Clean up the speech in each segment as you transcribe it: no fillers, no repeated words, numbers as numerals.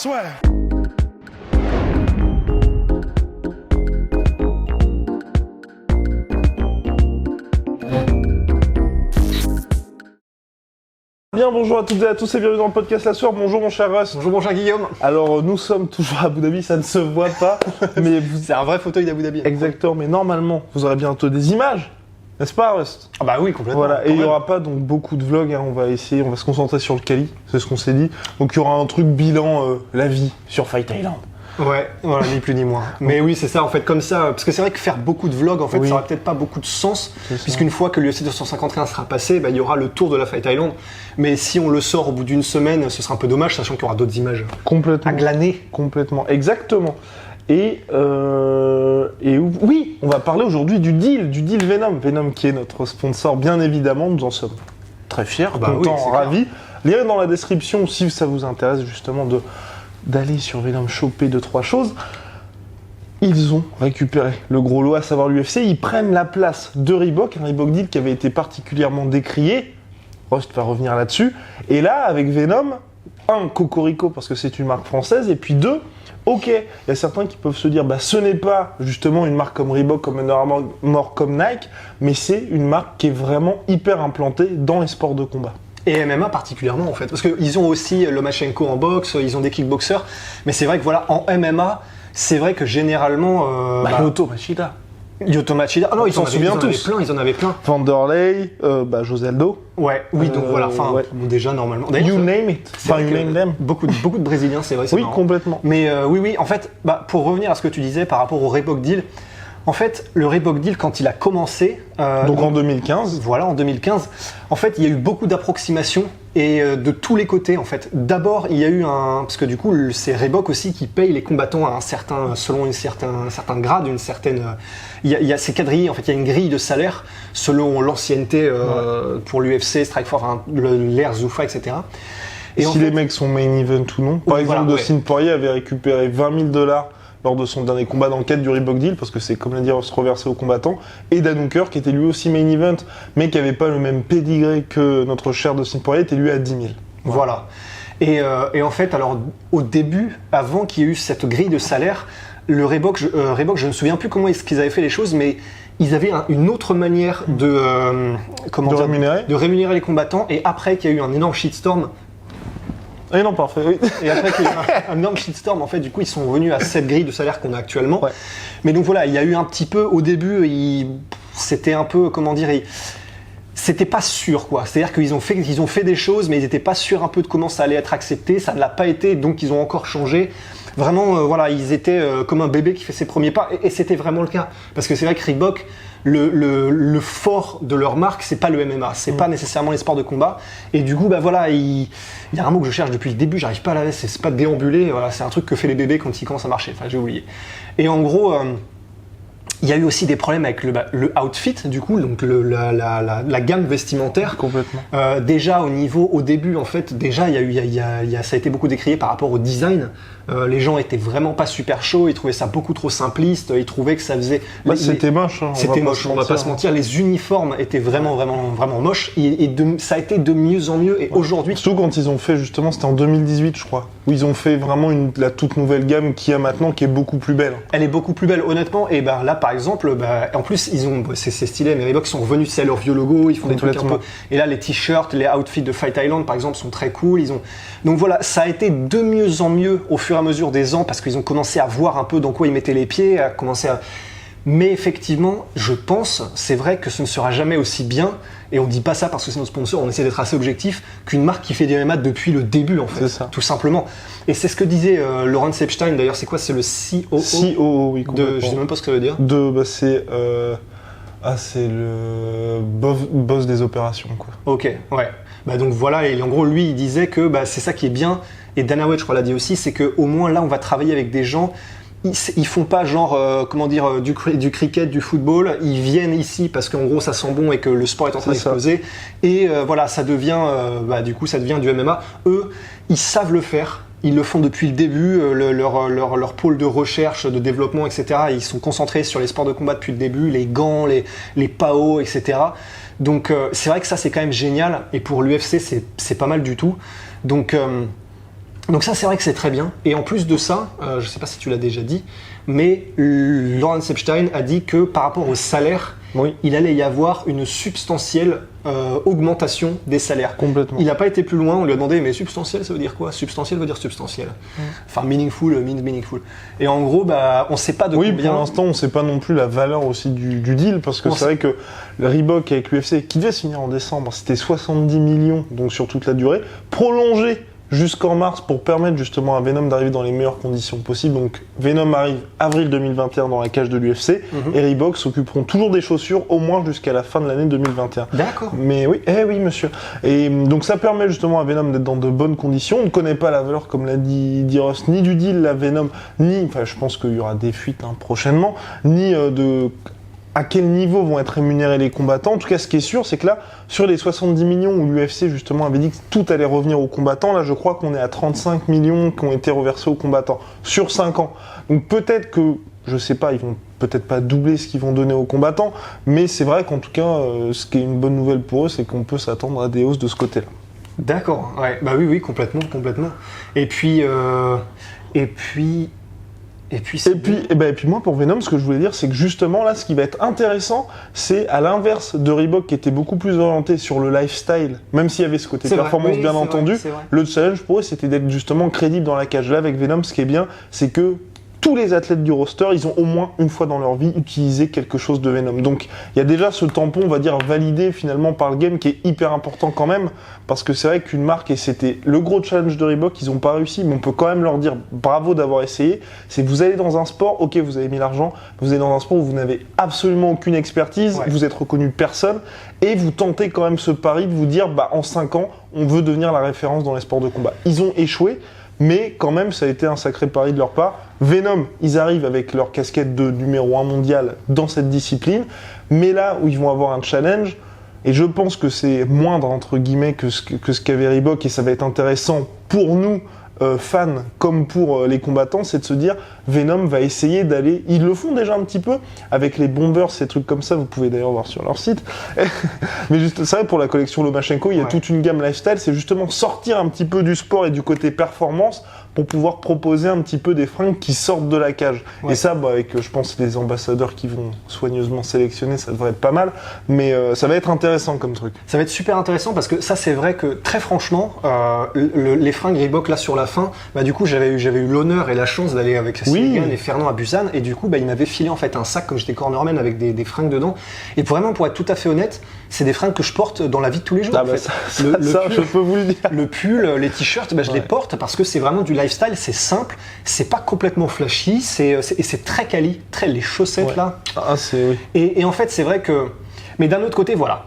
Swag. Bien, bonjour à toutes et à tous et bienvenue dans le podcast La Soirée. Bonjour mon cher Russ. Bonjour mon cher Guillaume. Alors nous sommes toujours à Abu Dhabi, ça ne se voit pas, mais c'est un vrai fauteuil d'Abu Dhabi. Exactement, mais normalement vous aurez bientôt des images, n'est-ce pas Russ? Ah bah oui, complètement. Voilà, et il n'y aura pas donc beaucoup de vlogs, hein. On va se concentrer sur le Cali, c'est ce qu'on s'est dit. Donc il y aura un truc bilan, la vie sur Fight Island. Ouais, voilà, ni plus ni moins. Mais oui, c'est ça en fait, comme ça, parce que c'est vrai que faire beaucoup de vlogs, en fait, ça aurait peut-être pas beaucoup de sens, puisqu'une fois que l'UFC 251 sera passé, bah, il y aura le tour de la Fight Island. Mais si on le sort au bout d'une semaine, ce sera un peu dommage, sachant qu'il y aura d'autres images. Complètement. À glaner. Complètement, exactement. Et oui, on va parler aujourd'hui du deal Venom. Venom qui est notre sponsor, bien évidemment, nous en sommes très fiers, contents, ravis. Lirez dans la description si ça vous intéresse justement d'aller sur Venom choper 2-3 choses. Ils ont récupéré le gros lot, à savoir l'UFC. Ils prennent la place de Reebok, un Reebok deal qui avait été particulièrement décrié. Rust va revenir là-dessus. Et là, avec Venom, un, Cocorico, parce que c'est une marque française, et puis deux, ok, il y a certains qui peuvent se dire, bah ce n'est pas justement une marque comme Reebok, comme Under Armour, comme Nike, mais c'est une marque qui est vraiment hyper implantée dans les sports de combat. Et MMA particulièrement en fait, parce qu'ils ont aussi Lomachenko en boxe, ils ont des kickboxers, mais c'est vrai que voilà, en MMA, c'est vrai que généralement... Lyoto Machida. Lyoto Machida, ah non, ils s'en souviennent tous. Ils en avaient plein. Vanderlei, José Aldo. Ouais, oui, donc voilà, enfin, bon, déjà normalement... You name it, enfin you name them. Beaucoup de Brésiliens, c'est vrai, c'est marrant. Complètement. Mais oui, en fait, pour revenir à ce que tu disais par rapport au Reebok Deal, en fait, le Reebok Deal, quand il a commencé... donc en 2015. Voilà, en 2015. En fait, il y a eu beaucoup d'approximations et de tous les côtés, en fait. D'abord, il y a eu parce que du coup, c'est Reebok aussi qui paye les combattants à selon un certain grade, une certaine... c'est quadrillé, en fait. Il y a une grille de salaire selon l'ancienneté pour l'UFC, Strikeforce, l'ère Zuffa, etc. Et si les mecs sont main event ou non. Par exemple, Dustin Poirier avait récupéré $20 000 lors de son dernier combat dans le cadre du Reebok Deal, parce que c'est, comme l'a dit, se reverser aux combattants, et Dan Hooker, qui était lui aussi main event, mais qui n'avait pas le même pédigré que notre cher Dustin Poirier, était lui à 10 000. Voilà. Et en fait, alors, au début, avant qu'il y ait eu cette grille de salaire, le Reebok, je ne me souviens plus comment est-ce qu'ils avaient fait les choses, mais ils avaient une autre manière de rémunérer les combattants, et après qu'il y a eu un énorme shitstorm, et non, parfait, oui. Et après qu'il y a eu un énorme shitstorm, en fait, du coup, ils sont revenus à cette grille de salaire qu'on a actuellement. Ouais. Mais donc voilà, il y a eu un petit peu, au début, c'était un peu, comment dire, c'était pas sûr, quoi. C'est-à-dire qu'ils ont fait des choses, mais ils n'étaient pas sûrs un peu de comment ça allait être accepté. Ça ne l'a pas été, donc ils ont encore changé. Vraiment, voilà, ils étaient comme un bébé qui fait ses premiers pas, et c'était vraiment le cas. Parce que c'est vrai que Reebok, le fort de leur marque, c'est pas le MMA, c'est pas nécessairement les sports de combat. Et du coup, bah voilà, il y a un mot que je cherche depuis le début, j'arrive pas à la laisser, c'est pas de déambuler, voilà, c'est un truc que fait les bébés quand ils commencent à marcher, enfin j'ai oublié. Et en gros, il y a eu aussi des problèmes avec le outfit, du coup, donc la gamme vestimentaire. Complètement. Déjà au début, en fait, déjà ça a été beaucoup décrié par rapport au design. Les gens étaient vraiment pas super chauds, ils trouvaient ça beaucoup trop simpliste, ils trouvaient que ça faisait... c'était moche, hein, c'était moche, on va pas se mentir. Les uniformes étaient vraiment moches, et ça a été de mieux en mieux, et aujourd'hui... Surtout quand ils ont fait, justement, c'était en 2018, je crois, où ils ont fait vraiment la toute nouvelle gamme qu'il y a maintenant, qui est beaucoup plus belle. Elle est beaucoup plus belle, honnêtement, et ben là, par exemple, en plus, c'est stylé, mais Reebok sont revenus à leur vieux logo, ils font des trucs un peu... Et là, les t-shirts, les outfits de Fight Island, par exemple, sont très cool, Donc voilà, ça a été de mieux en mieux au fur et à mesure des ans, parce qu'ils ont commencé à voir un peu dans quoi ils mettaient les pieds, Mais effectivement, je pense, c'est vrai que ce ne sera jamais aussi bien, et on dit pas ça parce que c'est notre sponsor, on essaie d'être assez objectif, qu'une marque qui fait du MMA depuis le début, en fait, tout simplement. Et c'est ce que disait Lawrence Epstein, d'ailleurs, c'est quoi? C'est le COO? COO, oui, je sais même pas ce que ça veut dire. C'est le boss des opérations, quoi. Ok, ouais. Bah donc voilà, et en gros, lui, il disait que c'est ça qui est bien, et Dana White, je crois, l'a dit aussi, c'est qu'au moins là, on va travailler avec des gens, ils font pas genre, du cricket, du football, ils viennent ici parce qu'en gros, ça sent bon et que le sport est en train d'exploser, et voilà, ça devient, du coup, ça devient du MMA. Eux, ils savent le faire. Ils le font depuis le début, leur pôle de recherche, de développement, etc. Ils sont concentrés sur les sports de combat depuis le début, les gants, les PAO, etc. Donc c'est vrai que ça c'est quand même génial, et pour l'UFC c'est pas mal du tout. Donc Donc ça, c'est vrai que c'est très bien. Et en plus de ça, je sais pas si tu l'as déjà dit, mais Lawrence Epstein a dit que par rapport au salaire, il allait y avoir une substantielle augmentation des salaires. Complètement. Il n'a pas été plus loin, on lui a demandé, mais substantiel, ça veut dire quoi? Substantiel veut dire substantiel. Enfin, meaningful means meaningful. Et en gros, on ne sait pas de combien... Oui, pour l'instant, on ne sait pas non plus la valeur aussi du deal, parce que c'est vrai que le Reebok avec l'UFC, qui devait se finir en décembre, c'était 70 millions, donc sur toute la durée, prolongé jusqu'en mars pour permettre justement à Venom d'arriver dans les meilleures conditions possibles. Donc Venom arrive avril 2021 dans la cage de l'UFC et Reebok s'occuperont toujours des chaussures au moins jusqu'à la fin de l'année 2021. D'accord. Mais oui, oui monsieur. Et donc ça permet justement à Venom d'être dans de bonnes conditions. On ne connaît pas la valeur, comme l'a dit Ross, ni du deal, la Venom, ni, enfin je pense qu'il y aura des fuites prochainement, ni de... à quel niveau vont être rémunérés les combattants. En tout cas, ce qui est sûr, c'est que là, sur les 70 millions où l'UFC justement avait dit que tout allait revenir aux combattants, là je crois qu'on est à 35 millions qui ont été reversés aux combattants sur 5 ans. Donc peut-être que, je sais pas, ils vont peut-être pas doubler ce qu'ils vont donner aux combattants, mais c'est vrai qu'en tout cas, ce qui est une bonne nouvelle pour eux, c'est qu'on peut s'attendre à des hausses de ce côté-là. D'accord, ouais, bah oui, complètement. Et puis moi pour Venom, ce que je voulais dire, c'est que justement là, ce qui va être intéressant, c'est à l'inverse de Reebok qui était beaucoup plus orienté sur le lifestyle, même s'il y avait ce côté performance bien entendu, le challenge pour eux c'était d'être justement crédible dans la cage. Là avec Venom, ce qui est bien, c'est que tous les athlètes du roster, ils ont au moins une fois dans leur vie utilisé quelque chose de Venom. Donc il y a déjà ce tampon, on va dire, validé finalement par le game qui est hyper important quand même, parce que c'est vrai qu'une marque, et c'était le gros challenge de Reebok, ils n'ont pas réussi, mais on peut quand même leur dire bravo d'avoir essayé, c'est que vous allez dans un sport, ok vous avez mis l'argent, vous allez dans un sport où vous n'avez absolument aucune expertise, vous êtes reconnu de personne, et vous tentez quand même ce pari de vous dire, en 5 ans, on veut devenir la référence dans les sports de combat. Ils ont échoué, mais quand même, ça a été un sacré pari de leur part. Venom, ils arrivent avec leur casquette de numéro 1 mondial dans cette discipline, mais là où ils vont avoir un challenge, et je pense que c'est moindre, entre guillemets, que ce qu'avait Reebok, et ça va être intéressant pour nous, fans, comme pour les combattants, c'est de se dire, Venom va essayer d'aller... Ils le font déjà un petit peu, avec les bombers, ces trucs comme ça, vous pouvez d'ailleurs voir sur leur site. Mais juste, c'est vrai, pour la collection Lomachenko, il y a toute une gamme lifestyle, c'est justement sortir un petit peu du sport et du côté performance, pour pouvoir proposer un petit peu des fringues qui sortent de la cage. Et ça, avec, je pense, les ambassadeurs qui vont soigneusement sélectionner, ça devrait être pas mal, mais ça va être intéressant comme truc. Ça va être super intéressant, parce que ça, c'est vrai que, très franchement, les fringues Reebok, là, sur la fin, du coup, j'avais eu l'honneur et la chance d'aller avec Segan et Fernand à Busan, et du coup, il m'avait filé, en fait, un sac, comme j'étais cornerman, avec des fringues dedans, et vraiment, pour être tout à fait honnête, c'est des fringues que je porte dans la vie de tous les jours, en fait. Ça, je peux vous le dire. Le pull, les t-shirts, je les porte, parce que c'est vraiment du lifestyle, c'est simple, c'est pas complètement flashy, et c'est très quali, les chaussettes là. Et en fait, c'est vrai que... Mais d'un autre côté, voilà,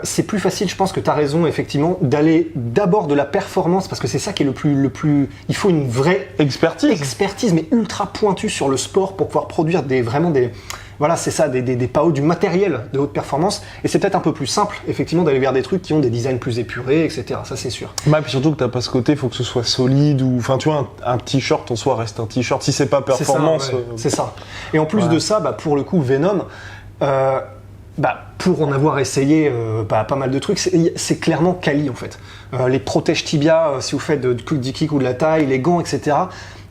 c'est plus facile, je pense que tu as raison, effectivement, d'aller d'abord de la performance, parce que c'est ça qui est le plus... Il faut une vraie expertise, mais ultra pointue sur le sport pour pouvoir produire vraiment des... Voilà, c'est ça, des PAO, du matériel de haute performance. Et c'est peut-être un peu plus simple, effectivement, d'aller vers des trucs qui ont des designs plus épurés, etc. Ça, c'est sûr. Puis surtout que t'as pas ce côté, il faut que ce soit solide, ou... Enfin, tu vois, un t-shirt en soi reste un t-shirt. Si c'est pas performance... C'est ça. Et en plus de ça, pour le coup, Venom... pour en avoir essayé pas mal de trucs, c'est clairement quali, en fait. Les protèges tibia, si vous faites du kick ou de la taille, les gants, etc.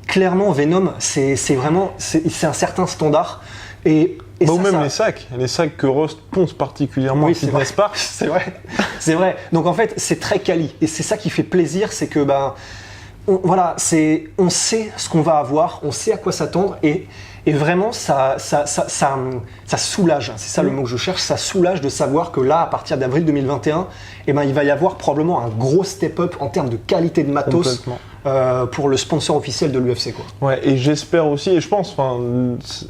Clairement, Venom, c'est vraiment... C'est un certain standard. Et même les sacs que Rost ponce particulièrement à Fitness Park. C'est vrai. Donc en fait, c'est très quali. Et c'est ça qui fait plaisir, c'est que on sait ce qu'on va avoir, on sait à quoi s'attendre, et vraiment ça soulage. C'est ça le mot que je cherche. Ça soulage de savoir que là, à partir d'avril 2021, il va y avoir probablement un gros step-up en termes de qualité de matos. Pour le sponsor officiel de l'UFC, quoi. Ouais, et j'espère aussi, et je pense,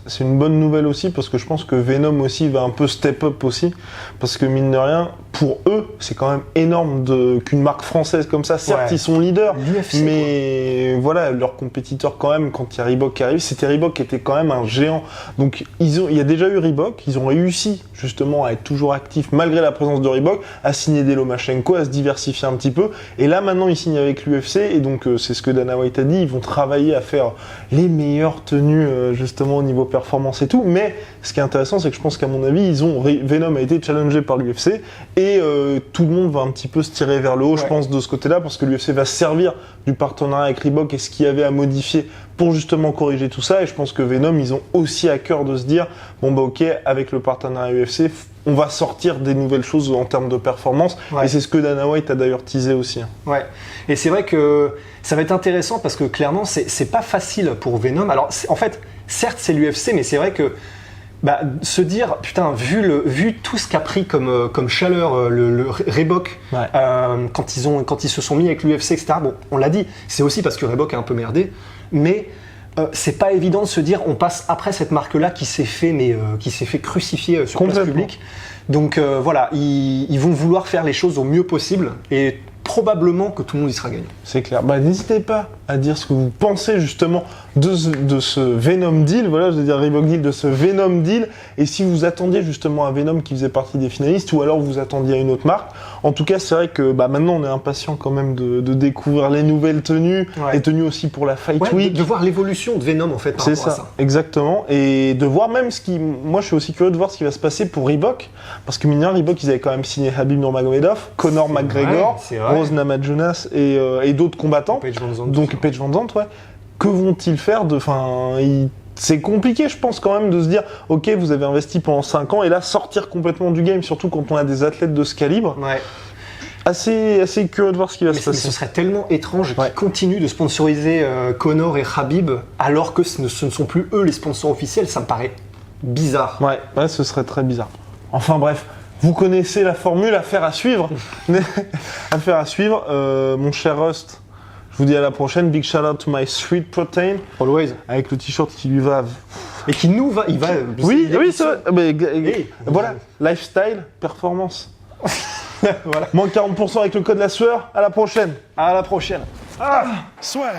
c'est une bonne nouvelle aussi, parce que je pense que Venom aussi va un peu step up aussi, parce que mine de rien, pour eux, c'est quand même énorme qu'une marque française comme ça, certes ils sont leaders, mais voilà, leur compétiteur quand même, quand il y a Reebok qui arrive, c'était Reebok qui était quand même un géant. Donc il y a déjà eu Reebok, ils ont réussi justement à être toujours actifs malgré la présence de Reebok, à signer des Lomachenko, à se diversifier un petit peu, et là maintenant ils signent avec l'UFC, et donc c'est ce que Dana White a dit, ils vont travailler à faire les meilleures tenues justement au niveau performance et tout, mais ce qui est intéressant c'est que je pense qu'à mon avis Venom a été challengé par l'UFC et tout le monde va un petit peu se tirer vers le haut, je pense, de ce côté-là, parce que l'UFC va se servir du partenariat avec Reebok et ce qu'il y avait à modifier pour justement corriger tout ça, et je pense que Venom, ils ont aussi à cœur de se dire, bon bah ok, avec le partenariat UFC, on va sortir des nouvelles choses en termes de performance, et c'est ce que Dana White a d'ailleurs teasé aussi. Ouais, et c'est vrai que ça va être intéressant parce que clairement, c'est pas facile pour Venom. Alors en fait, certes c'est l'UFC, mais c'est vrai que se dire, putain, vu tout ce qu'a pris comme chaleur le Reebok quand ils se sont mis avec l'UFC, etc. Bon, on l'a dit, c'est aussi parce que Reebok a un peu merdé, mais c'est pas évident de se dire, on passe après cette marque-là qui s'est fait crucifier sur place publique. Donc voilà, ils vont vouloir faire les choses au mieux possible et probablement que tout le monde y sera gagnant. C'est clair. N'hésitez pas à dire ce que vous pensez justement de ce Venom deal, voilà, je veux dire Reebok deal, de ce Venom deal, et si vous attendiez justement un Venom qui faisait partie des finalistes, ou alors vous attendiez à une autre marque. En tout cas, c'est vrai que maintenant on est impatient quand même de découvrir les nouvelles tenues, les tenues aussi pour la Fight Week. De voir l'évolution de Venom en fait par rapport à ça. Exactement, et de voir même moi je suis aussi curieux de voir ce qui va se passer pour Reebok, parce que mine de rien, Reebok ils avaient quand même signé Khabib Nurmagomedov, Conor McGregor, Rose Namajunas et d'autres combattants. Paige Van Zandt, ouais. Que vont-ils faire c'est compliqué, je pense, quand même, de se dire, ok, vous avez investi pendant 5 ans, et là, sortir complètement du game, surtout quand on a des athlètes de ce calibre. Ouais. Assez curieux de voir ce qui va se passer. Mais ce serait tellement étrange qu'ils continuent de sponsoriser Conor et Khabib, alors que ce ne sont plus eux les sponsors officiels. Ça me paraît bizarre. Ouais, ce serait très bizarre. Enfin bref, vous connaissez la formule, affaire à suivre. Affaire à suivre. Mon cher Rust, je vous dis à la prochaine. Big shout out to my sweet protein. Always. Avec le t-shirt qui lui va. Et qui nous va. Il va. Oui, c'est vrai. Mais, voilà. Lifestyle, performance. Voilà. Moins 40% avec le code la sueur. À la prochaine. À la prochaine. Swear.